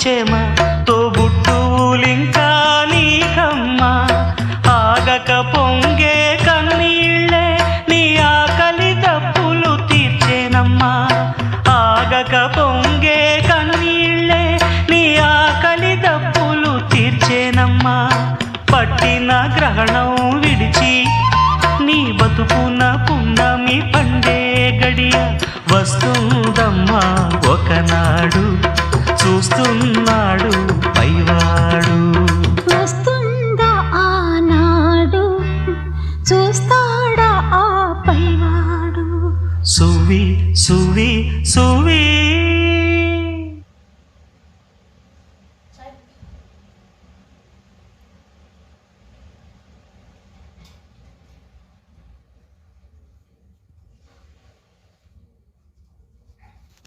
చెమ తోబుట్టువులింకా నీకమ్మా ఆగక పొంగే కన్నీళ్ళే నీ ఆకలి దప్పులు తీర్చేనమ్మా ఆగక పొంగే కన్నీళ్ళే నీ ఆకలి దప్పులు తీర్చేనమ్మా పట్టిన గ్రహణం విడిచి నీ బతుకున పున్నమి పండే గడియ వస్తుందమ్మా ఒకనాడు చూస్తున్న